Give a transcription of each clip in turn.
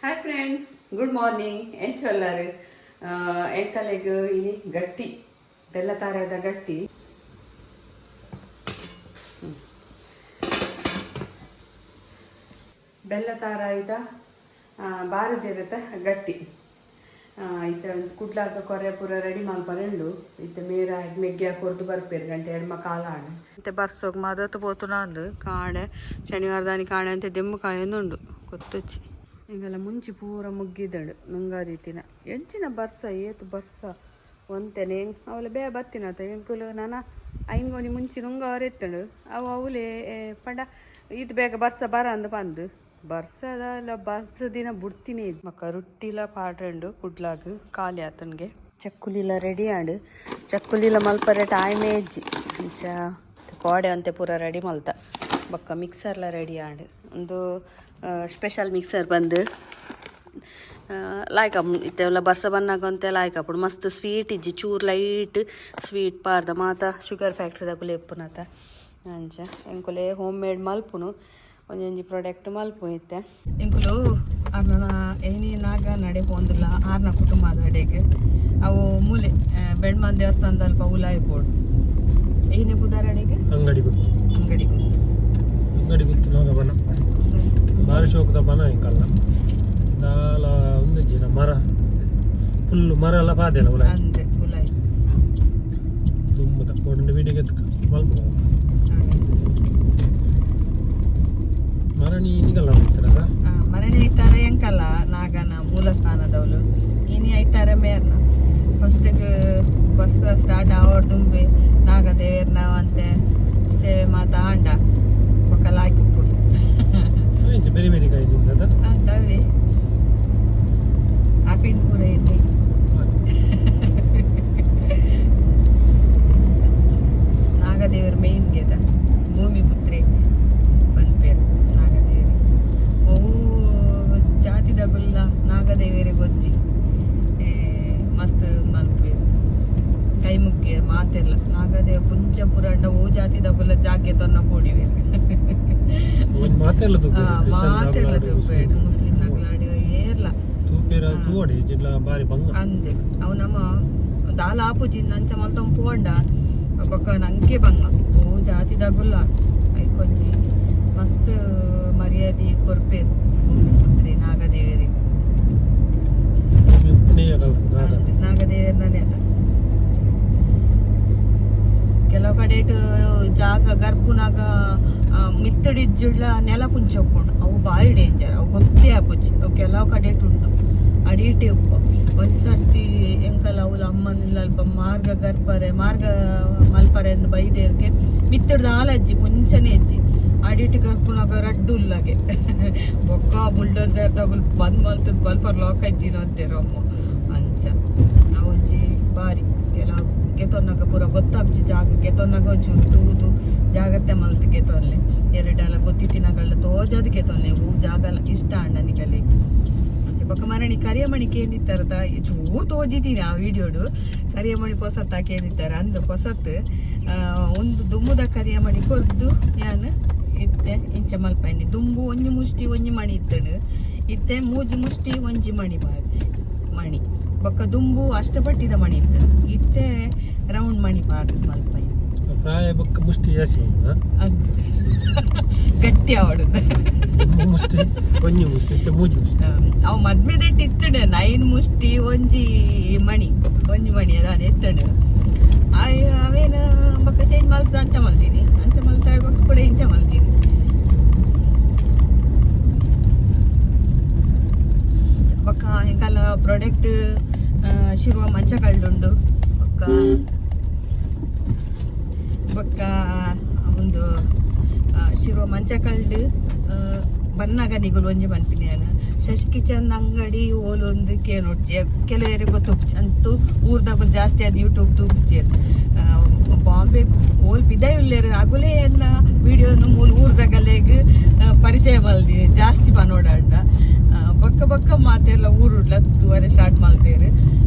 Hi friends, good morning. ಏನು ಚೊಲ್ಲಾರು ಎಂಕಲೆಗ್ ಇಲ್ಲಿ ಗಟ್ಟಿ ಬೆಲ್ಲ ತಾರದ ಗಟ್ಟಿ ಬೆಲ್ಲ ತಾರ ಇದ ಬಾರದಿರುತ್ತೆ ಗಟ್ಟಿ ಇತ್ತ ಕುಡ್ಲಾಗ ಕೊರೆ ಪೂರ ರೆಡಿ ಮಾಡ್ಬಾರಂಡು ಇತ್ತ ಮೇರ ಮೆಗ್ಗೆ ಕೊರ್ದು ಬರ್ಪೇರು ಗಂಟೆ ಎಡ್ಮ ಕಾಲ ಆಣ ಮತ್ತೆ ಬರ್ಸೋಗಿ ಮದತ್ತು ಪೋತುನ ಅಂದು ಕಾಣೆ ಶನಿವಾರ ದಾನಿ ಕಾಣೆ ಅಂತ ದೆಮ್ಮು ಕಾಯೊಂದುಂಡು ಗೊತ್ತುಚ್ಚಿ ಹಿಂಗೆಲ್ಲ ಮುಂಚೆ ಪೂರ ಮುಗ್ಗಿದಳು ನುಂಗಾದೀತಿನ ಎಂಚಿನ ಬರ್ಸ ಏತು ಬರ್ಸ ಒಂತೆನೆ ಅವಳ ಬೇ ಬತ್ತಿನತ ಎಂಕುಲು ನಾನು ಐಂಗೋನಿ ಮುಂಚೆ ನುಂಗವ್ರು ಎತ್ತಳು ಅವು ಅವಲೇ ಪಂಡ ಇದು ಬೇಗ ಬರ್ಸ ಬರ ಅಂದು ಬಂದು ಬರ್ಸದಲ್ಲ ಬರ್ಸ ದಿನ ಬಿಡ್ತೀನಿ ಮಕ್ಕ ರೊಟ್ಟಿಲ ಪಾಟಂಡು ಕುಡ್ಲಾಗ ಖಾಲಿ ಆತನ್ಗೆ ಚಕ್ಕುಲಿಲ ರೆಡಿ ಆಡು ಚಕ್ಕುಲಿಲ ಮಲ್ಪರೆ ಟೈಮೇ ಇಜ್ಜಿ ಇಂಚ ಕೋಡೆ ಅಂತೆ ಪೂರ ರೆಡಿ ಮಲ್ತ ಬಕ್ಕ ಮಿಕ್ಸರ್ಲ ರೆಡಿ ಆಡು ಒಂದು ಸ್ಪೆಷಲ್ ಮಿಕ್ಸರ್ ಬಂದು ಲಾಯ್ಕ ಇತ್ತೆಲ್ಲ ಬರ್ಸ ಬನ್ನಾಗ ಅಂತೆ ಲಾಯ್ಕ ಅప్పుడు ಮಸ್ತ್ ಸ್ವೀಟ್ ಇಜ್ಜಿ ಚೂರು ಲೈಟ್ ಸ್ವೀಟ್ ಪಾರ್ದ ಮಾತ ಶುಗರ್ ಫ್ಯಾಕ್ಟ್ರಿದಾಗ ಲೇಪುನತ ಅಂಚ ಎಂಕುಲೆ ಹೋಮ್ ಮೇಡ್ ಮಲ್ಪುನು ಒಂಜಿ ಪ್ರಾಡಕ್ಟ್ ಮಲ್ಪುನಿತ್ತೆ ಎಂಕುಲು ಅರ್ನ ಏನಿ ನಾಗ ನಡೆ ಪೋಂದಿಲ್ಲ ಆರ್ನ ಕುಟುಂಬದ ಅಡೆಗೆ ಅವು ಮೂಲೆ ಬೆಳ್ಮನ್ ದೇವಸ್ಥಾನದ ಅಲ್ಪ ಉಲಾಯಿ ಬೋರ್ಡ್ ಏನೇ ಬುಧಾರ ಅಡೆಗೆ ಅಂಗಡಿ ಗೊತ್ತು ನಾಗ ಬನ ಭಾರಿ ಶೋಕದ ಬನ ಇಂಕಲ್ಲ ದಾಲ ಒಂದು ಜಿನ ಮರ ಫುಲ್ಲು ಮರ ಎಲ್ಲ ಪಾದೆಲ್ಲ ಉಲಾಯಿ ಅಂತೆ ಉಲಾಯಿ ತುಂಬ ತಕ್ಕೊಂಡು ವಿಡಿಯೋಗೆ ಮಲ್ಪ ಮರಣಿ ನಿಗಲ್ಲ ಮರಣಿ ಐತಾರೆ ಎಂಕಲ್ಲ ನಾಗನ ಮೂಲ ಸ್ಥಾನದವಳು ಇನಿ ಐತಾರೆ ಮೇರ್ನ ಫಸ್ಟಿಗೆ ಬಸ್ ಸ್ಟಾರ್ಟ್ ಆವಡ್ ತುಂಬಿ ನಾಗ ದೇವ್ರನ ಅಂತೆ ಸೇವೆ ಮಾತ ಆಂಡ ಒಕ್ಕಲ್ಲ ಹಾಕಿಬಿಡು ಬೇರೆ ಬೇರೆ ಕಾಯ್ದಿಂದ ಅಂತವೇ ಆಪಿನ್ ಪೂರ ಎಣ್ಣೆ ನಾಗದೇವ್ರ ಮೇನ್ ಗೆದ ಭೂಮಿ ಪುತ್ರಿ ಬಂದ್ಪೇರು ನಾಗದೇವಿ ಅವು ಜಾತಿದ ಗುಲ್ಲ ನಾಗದೇವಿಯರಿಗೆ ಗೊಜ್ಜಿ ಮಸ್ತ್ ಮಲ್ಪೇರು ಕೈ ಮುಗ್ಗಿ ಮಾತಿರ್ಲ ನಾಗದೇವ ಪುಂಚ ಪುರಂಡ ಓ ಜಾತಿದ ಗುಲ್ಲ ಜಾಗ್ಯ ತೊನ್ನ ಪೋಡಿವೇರು ಮಾತೆಲ್ಲ ತೂಪೇಡು ಮುಸ್ಲಿಂ ನಗಲಾಡಿ ಏರ್ಲ ಅಂದೆ ಅವು ನಮ್ಮ ದಾಲ ಆಪುಜಿಂದ ಅಂಚ ಮಲ್ತೊಂದು ಪೋಂಡ ಬೊಕ್ಕ ನಂಗೆ ಬಂಗ ಓ ಜಾತಿದಾಗುಲ್ಲ ಐಕೊಂಜಿ ಮಸ್ತ್ ಮರ್ಯಾದೆ ಕೊರ್ಪೇರು ಭೂಮಿ ಪುತ್ರಿ ನಾಗದೇವರಿಗೆ ನಾಗದೇವರನೇ ಅದ ಕೆಲವು ಕಡೆ ಜಾಗ ಗರ್ಭನಾಗ ಮಿತ್ತಡಿಜ್ಜುಳ್ಳ ನೆಲ ಕುಂಚೊಪ್ಪುಂಡು ಅವು ಭಾರಿ ಡೇಂಜರ್ ಅವು ಗೊತ್ತೇ ಆಪುಚ್ಚಿ ಅವು ಕೆಲವು ಕಡೆ ಉಂಡು ಅಡಿಟೆ ಉಪ್ಪ ಒಂದು ಸರ್ತಿ ಎಂಕಲ್ಲ ಅವಳ ಅಮ್ಮನಿಲ್ಲ ಅಲ್ಪ ಮಾರ್ಗ ಗರ್ಭರೆ ಮಾರ್ಗ ಮಲ್ಪರೆ ಎಂದು ಬೈದೇರ್ಗೆ ಮಿತ್ತಡ್ದು ಆಲಜ್ಜಿ ಮುಂಚೆನೆ ಹೆಜ್ಜಿ ಅಡಿಟಿ ಗರ್ಭನಾಗ ರಡ್ಡು ಉಲ್ಲಗೆ ಬೊಕ್ಕ ಬುಲ್ಡೋಸರ್ ತಗೊಳ್ ಬಂದ್ ಮಲ್ತದ ಬಲ್ಪರ್ ಲಾಕ್ ಅಜ್ಜಿನ ಅಂತೇರು ಅಮ್ಮ ಅಂಚ ಅವಜ್ಜಿ ಭಾರಿ ಕೆಲವು ಗೆತೊನ್ನಾಗ ಪೂರ ಗೊತ್ತಾಬ್ಜಿ ಜಾಗ ಗೆತೊನ್ನಾಗ ಒಂಚೂರು ತೂದು ಜಾಗ್ರತೆ ಮಲ್ತು ಗೆತೊನ್ಲೆ ಎರಡೆಲ್ಲ ಗೊತ್ತಿತ್ತಿನಗಳ ತೋಜದ್ ಗೆತೊನ್ಲೆ ಹೂ ಜಾಗ ಇಷ್ಟ ಅಣ್ಣನಿಗಲ್ಲಿ ಅಂಚೆ ಬೊಕ್ಕ ಮರಣಿ ಕರಿಯಮಣಿಗೆ ಏನಿತ್ತಾರದ ಚೂರು ತೋಜಿತೀನಿ ಆ ವಿಡಿಯೋಡು ಕರಿಯಮಣಿ ಪೊಸತ್ ಹಾಕೇನಿತ್ತಾರೆ ಅಂದು ಪೊಸತ್ ಒಂದು ದುಮ್ಮುದ ಕರಿಯಮಣಿ ಕೊರ್ದು ನಾನು ಇತ್ತೆ ಇಂಚೆ ಮಲ್ಪನಿ ದುಂಬು ಒಂಜಿ ಮುಷ್ಟಿ ಒಂಜಿ ಮಣಿ ಇತ್ತನು ಇತ್ತೆ ಮೂಜಿ ಮುಷ್ಟಿ ಒಂಜಿ ಮಣಿ ಬೊಕ್ಕ ದುಂಬು ಅಷ್ಟಪಟ್ಟಿದ ಮಣಿ ಇತ್ತು ಇತ್ತೆ ರೌಂಡ್ ಮಣಿ ಪಾಡ್ದು ಮಲ್ಪೈ ಪ್ರಾಯ ಬೊಕ್ಕ ಮುಷ್ಟಿ ಜಾಸ್ತಿ ಗಟ್ಟಿ ಆವಡುದು ಮುಷ್ಟಿ ಒಂಜಿ ಮುಷ್ಟಿ ಮೂಜಿ ಮುಷ್ಟಿ ಅವು ಮದ್ಮೆ ದೆಟ್ಟು ಇತ್ತಡು 9 ಮುಷ್ಟಿ ಒಂಜಿ ಮಣಿ ಅದಾನ ಎತ್ತಡು ಅವೇನು ಬೊಕ್ಕ ಚೇಂಜ್ ಮಲ್ತದ ಅಂಚ ಮಲ್ತೀನಿ ಬೊಕ್ಕ ಕೂಡ ಇಂಚ ಮಲ್ತೀನಿ ಬೊಕ್ಕ ಎಂಕಲ್ಲ ಪ್ರಾಡಕ್ಟ್ ಶಿರುವ ಮಂಚಗಳ್ಳುಂಡು ಬೊಕ್ಕ ಒಂದು ಶಿರುವ ಮಂಚಕಲ್ಡು ಬನ್ನಾಗ ನಿಗುಲು ಒಂಜಿ ಮನ್ಪಿನಿ ನಾನು ಶಶಿ ಕಿಚನ್ ಅಂಗಡಿ ಓಲೊಂದು ಕೇಳೊಡ್ಜಿ ಕೆಲವರಿಗೆ ಗೊತ್ತು ಅಂತೂ ಊರ್ದಾಗ ಜಾಸ್ತಿ ಅದು ಯೂಟ್ಯೂಬ್ ತೂಪಿಚೇರು ಬಾಂಬೆ ಓಲ್ ಪಿದಾಯಿ ಉಳ್ಳೇರು ಆಗುಲೇ ಎಲ್ಲ ವಿಡಿಯೋನು ಮೂಲ ಊರ್ದಾಗಲ್ಲೇಗ ಪರಿಚಯ ಮಲ್ದಿ ಜಾಸ್ತಿ ಪನೋಡಾಡ ಬೊಕ್ಕ ಮಾತೆಲ್ಲ ಊರುಡ್ಲ ತೂವರೆ ಸ್ಟಾರ್ಟ್ ಮಲ್ತೇರು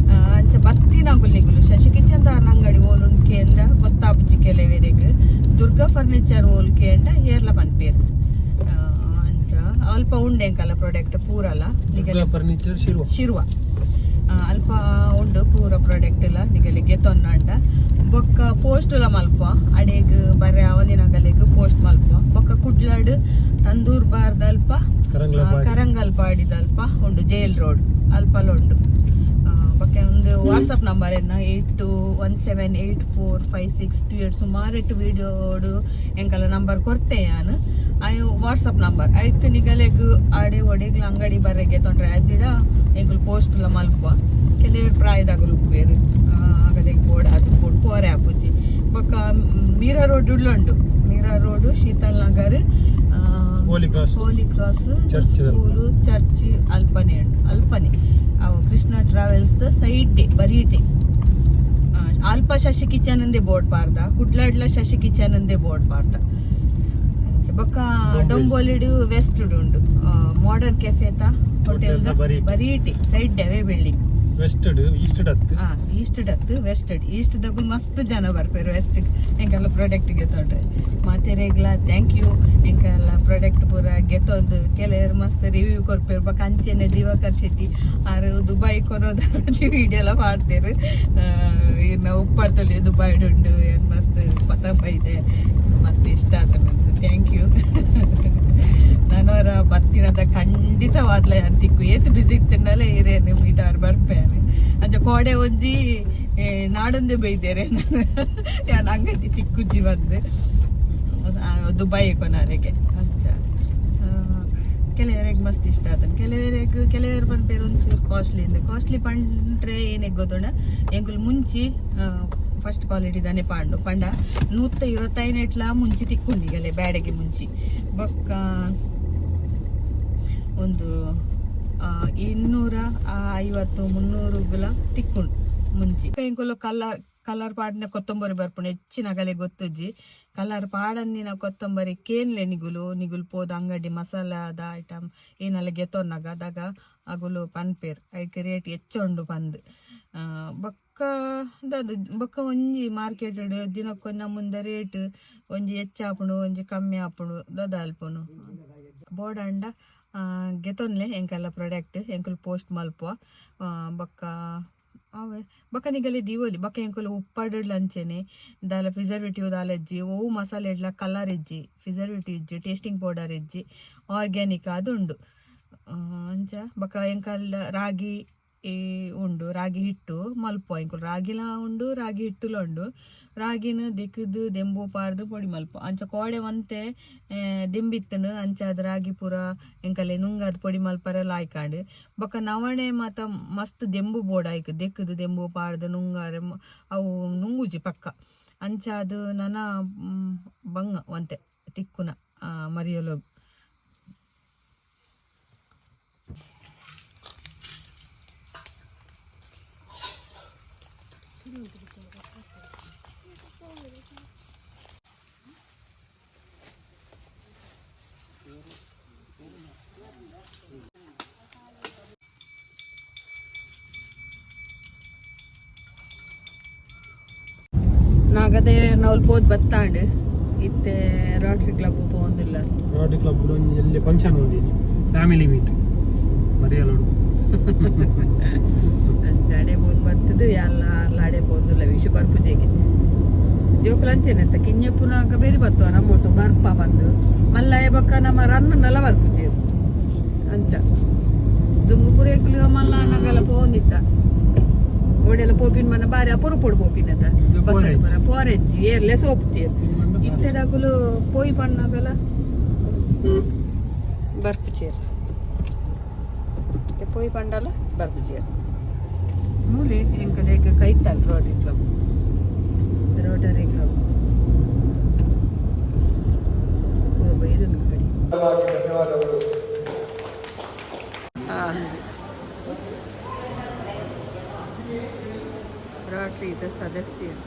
ಅಂಚ ಬತ್ತಿನಾಗುಲ್ ನಿಗುಲು ಶಶಿ ಕಿಚನ್ ಅಂಗಡಿ ಓಲೊಂದು ಕೇಂದ್ರ ಗೊತ್ತಾಪುಚ್ಚಿ ಕೆಲವರಿಗೆ ದುರ್ಗಾ ಫರ್ನಿಚರ್ ಓಲ್ ಕೇಂದ್ರ ಏರ್ಲ ಪನ್ಪೇರು ಅಂಚ ಅಲ್ಪ ಉಂಡೆ ಎಂಕಲ್ಲ ಪ್ರಾಡಕ್ಟ್ ಪೂರಲ್ಲ ನಿಗಲಿ ಫರ್ನಿಚರ್ ಶಿರ್ವ ಅಲ್ಪ ಉಂಡು ಪೂರ ಪ್ರಾಡಕ್ಟ್ ಇಲ್ಲ ನಿಗಲಿ ಗೆತ್ತೊಂಡ ಬೊಕ್ಕ ಪೋಸ್ಟ್ ಎಲ್ಲ ಮಲ್ಪ ಅಡೆಗ್ ಬರ್ರೆ ಅವನಿನಗಲೆಗ್ ಪೋಸ್ಟ್ ಮಲ್ಪ ಬೊಕ್ಕ ಕುಡ್ಲಾಡ್ ತಂದೂರ್ ಬಾರ್ದ ಅಲ್ಪ ಕರಂಗಲ್ಪ ಆಡಿದಲ್ಪ ಉಂಡು ಜೈಲ್ ರೋಡ್ ಅಲ್ಪಲ್ಲ ಉಂಡು ಬೊಕ್ಕ ಒಂದು ವಾಟ್ಸಪ್ ನಂಬರ್ 8217845628 ಸುಮಾರು ವಿಡಿಯೋಡು ಎಂಕಲ್ಲ ನಂಬರ್ ಕೊಡ್ತೆ ನಾನು ವಾಟ್ಸಪ್ ನಂಬರ್ ಐಕ್ ನಿಗಲೆಗ್ ಆಡೆ ಒಡೆಗ್ಲ ಅಂಗಡಿ ಬರ್ರೆಗೆ ತೊಂದ್ರೆ ಅಜಿಡ ಎಂಕುಲು ಪೋಸ್ಟ್ ಎಲ್ಲ ಮಲ್ಪ ಕೆಲವರು ಪ್ರಾಯದಾಗಲು ಉಪ್ಪೇರು ಆಗಲೆಗ್ ಬೋರ್ಡ್ ಅದು ಬೋರ್ಡ್ ಪೋರೆ ಆಪುಜಿ ಬೊಕ್ಕ ಮೀರಾ ರೋಡ್ ಉಳ್ಳೊಂಡು Meera road Sheetal Nagar holy cross school church ಅಲ್ಪನೆ ಅವು ಕೃಷ್ಣ ಟ್ರಾವೆಲ್ಸ್ ದ ಸೈಡ್ ಡೇ ಬರೀಟೆ ಅಲ್ಪ ಶಶಿ ಕಿಚನ್ ಅಂದೇ ಬೋರ್ಡ್ ಪಾರ್ದ ಕುಡ್ಲಾಡ್ಲ ಶಶಿ ಕಿಚನ್ ಅಂದೇ ಬೋರ್ಡ್ ಪಾರ್ದ ಬೊಕ್ಕ ಡೊಂಬೋಲಿಡು ವೆಸ್ಟ್ ಉಂಡು ಮಾಡರ್ನ್ ಕೆಫೆತ ಹೋಟೆಲ್ ಬರೀಟೆ ಸೈಡ್ ಡೇ ಬಿಲ್ಡಿಂಗ್ ಈಸ್ಟ್ ಡತ್ ವೆಸ್ಟ್ ಈಸ್ಟ್ ದಾಗ ಮಸ್ತ್ ಜನ ಬರ್ಪೇರು ವೆಸ್ಟ್ ಎಂಕೆಲ್ಲ ಪ್ರಾಡಕ್ಟ್ ಗೆತ್ತೊಂಡ್ರೆ ಮತ್ತೆ ರೇಗ್ಲ ಥ್ಯಾಂಕ್ ಯು ಎಂಕೆಲ್ಲ ಪ್ರಾಡಕ್ಟ್ ಪೂರ ಗೆತ್ತೊಂದು ಕೆಲವರು ಮಸ್ತ್ ರಿವ್ಯೂ ಕೊರ್ಪೇರು ಬಕ್ಕ ಅಂಚೆನೆ ದಿವಾಕರ್ ಶೆಟ್ಟಿ ಆರು ದುಬೈ ಕೊರೋದು ವಿಡಿಯೋ ಎಲ್ಲ ಮಾಡ್ತೇರು ಇನ್ನು ಉಪ್ಪಾಡ್ತಲ್ಲಿ ದುಬೈ ಉಂಡು ಏನು ಮಸ್ತ್ ಪತಂಬ ಇದೆ ಮಸ್ತ್ ಇಷ್ಟ ಆತ ನಂದು ಥ್ಯಾಂಕ್ ಯು ನಾನವರ ಬರ್ತೀನದ ಖಂಡಿತವಾದ್ಲ ಅಂತಿಕ್ಕು ಏತ್ ಬಿಸಿ ಇತ್ತನಲ್ಲೇ ಇರೇನು ಮೀಟಾರ್ ಬರ್ಪೇನೆ ಅಂಚ ಕೋಡೆ ಒಂಜಿ ನಾಡೊಂದೇ ಬೈದೇರೆ ನಾನು ಅಂಗಡಿ ತಿಕ್ಕುಜ್ಜಿ ಬಂದು ದುಬೈ ಕೊನಾರೆಗೆ ಅಂಚ ಕೆಲವರಿಗೆ ಮಸ್ತ್ ಇಷ್ಟ ಆತನ ಕೆಲವರು ಪಂಪೇರು ಒಂಚೂರು ಕಾಸ್ಟ್ಲಿ ಪಂಡ್ರೆ ಏನೇ ಗೊತ್ತೋಣ ಎಂಕುಲು ಮುಂಚಿ ಫಸ್ಟ್ ಕ್ವಾಲಿಟಿ ದಾನೆ ಪಂಡ 125 ಮುಂಚಿ ತಿಕ್ಕೊಂಡಿಗಲೆ ಬ್ಯಾಡೆಗೆ ಮುಂಚಿ ಬೊಕ್ಕ ಒಂದು 250-300 ತಿಕ್ಕೊಂಡು ಮುಂಚಿ ಎಂಕುಲು ಕಲರ್ ಪಾಡಿನ ಕೊತ್ತಂಬರಿ ಬರ್ಪುಂಡು ಹೆಚ್ಚಿನ ಗಲೆ ಗೊತ್ತುಜ್ಜಿ ಕಲರ್ ಪಾಡಂದಿನ ಕೊತ್ತಂಬರಿ ಕೇನ್ಲೆ ನಿಗುಲು ಪೋದ ಅಂಗಡಿ ಮಸಾಲಾದ ಐಟಮ್ ಏನೆಲ್ಲ ಗೆತ್ತೊನ್ನಾಗ ಅದಾಗ ಅಗುಲು ಪನ್ಪೇರ್ ಐಕೆ ರೇಟ್ ಹೆಚ್ಚುಂಡು ಪಂದ್ ಬೊಕ್ಕ ಒಂಜಿ ಮಾರ್ಕೆಟ್ ದಿನಕ್ಕೊಂದ ಮುಂದೆ ರೇಟ್ ಒಂಜಿ ಹೆಚ್ಚಾಪುಂಡು ಒಂಜಿ ಕಮ್ಮಿ ಆಪುಂಡು ದದ ಅಲ್ಪುನು ಬೋಡಂಡ ಗೆತೊನ್ಲೆ ಎಂಕೆಲ್ಲ ಪ್ರಾಡಕ್ಟ್ ಎಂಕುಲು ಪೋಸ್ಟ್ ಮಲ್ಪುವ ಬೊಕ್ಕ ಅವೇ ಬೊಕ್ಕ ನಿಗಲೆ ದಿವೋಲಿ ಬೊಕ್ಕ ಎಂಕುಲು ಉಪ್ಪಾಡು ಅಂಚೆನೆ ದಾಲ ಪ್ರಿಸರ್ವೇಟಿವ್ ದಾಲ ಇಜ್ಜಿ ಓ ಮಸಾಲೆ ಇಡ್ಲ ಕಲರ್ ಇಜ್ಜಿ ಪ್ರಿಸರ್ವೇಟಿವ್ ಇಜ್ಜಿ ಟೇಸ್ಟಿಂಗ್ ಪೌಡರ್ ಇಜ್ಜಿ ಆರ್ಗ್ಯಾನಿಕ್ ಅದು ಉಂಡು ಅಂಚ ಬೊಕ್ಕ ಎಂಕಲ್ ರಾಗಿ ಉಂಡು ರಾಗಿ ಹಿಟ್ಟು ಮಲ್ಪ ಎಂಕುಲು ರಾಗಿಲ ಉಂಡು ರಾಗಿ ಹಿಟ್ಟುಲ ಉಂಡು ರಾಗಿನ ದಿಕ್ಕದು ದೆಂಬು ಪಾರ್ದು ಪೊಡಿ ಮಲ್ಪ ಅಂಚ ಕೋಡೆ ಒಂತೆ ದೆಂಬಿತ್ತನು ಅಂಚ ಅದು ರಾಗಿ ಪೂರ ಎಂಕಲೆ ನುಂಗದು ಪೊಡಿ ಮಲ್ಪರೆಲ್ಲ ಆಯ್ಕಾಂಡು ಬೊಕ್ಕ ನವಣೆ ಮಾತ ಮಸ್ತ್ ದೆಂಬು ಬೋರ್ಡ್ ಆಯ್ಕೆ ದೆಕ್ಕದು ದೆಂಬು ಪಾರ್ದು ನುಂಗಾರೆ ಅವು ನುಂಗುಜಿ ಪಕ್ಕ ಅಂಚ ಅದು ನನ್ನ ಬಂಗ ಒಂತೆ ತಿಕ್ಕುನ ಮರಿಯಲು ನಾಗದೆ ನಾವು ಪೋದ್ ಬತ್ತಾಂಡ್ ಇತ್ತೆ ರೋಟರಿ ಕ್ಲಬ್ ಪೋಂದಿಲ್ಲ ರೋಟರಿ ಕ್ಲಬ್ ಎಲ್ಲಿ ಫಂಕ್ಷನ್ ಉಂಡಿನಿ ಫ್ಯಾಮಿಲಿ ಮೀಟ್ ಮರಿಯಲೋಡು ಅಂಚಾಡೆ ಪೋದ್ ಬತ್ತದು ಎಲ್ಲ ಆರ್ಲಾಡೆ ಪೋಂದಿಲ್ಲ ವಿಷು ಬರ್ಪುಜೆಗೆ ಜೋಕುಲು ಅಂಚೆನೆತ್ತ ಕಿಂಜಪ್ಪುನಾಗ ಬೇರೆ ಬತ್ತವ ನಮ್ಮೊಟ್ಟು ಬರ್ಪ ಬಂದು ಮಲ್ಲಾಯ ಬಕ್ಕ ನಮ್ಮ ರನ್ನನ್ನೆಲ್ಲ ಬರ್ಪುಜೆ ಅಂಚ ದುಮ್ಮು ಪುರೇಕುಲು ಮಲ್ಲಾನಗಲ ಪೋಂದಿತ್ತ ಓಡೆಲ್ಲ ಪೋಪಿನ ಮನ ಬಾರಿ ಅಪುರಪುಡು ಪೋಪಿನದ ಬಸ್ಸರ ಪೋರೆಜ್ಜಿ ಏರ್ಲೆ ಸೋಪ್ ಚೇರ್ ಇತ್ತೆದಾಗುಲು ಪೋಯಿ ಪಣ್ಣಾಗಲ ಬರ್ಪು ಚೇರ್ ಪೋಯಿ ಪಂಡಲ ಬರ್ಪು ಚೇರ್ ಮೂಲೆ ಎಂಕಲೆಗ್ ಕೈತಲ್ ರೋಟರಿ ಕ್ಲಬ್ ಪೂರ ಬೈದನು ಕಡಿ ಧನ್ಯವಾದಗಳು ರೋಟರಿ ಸದಸ್ಯರು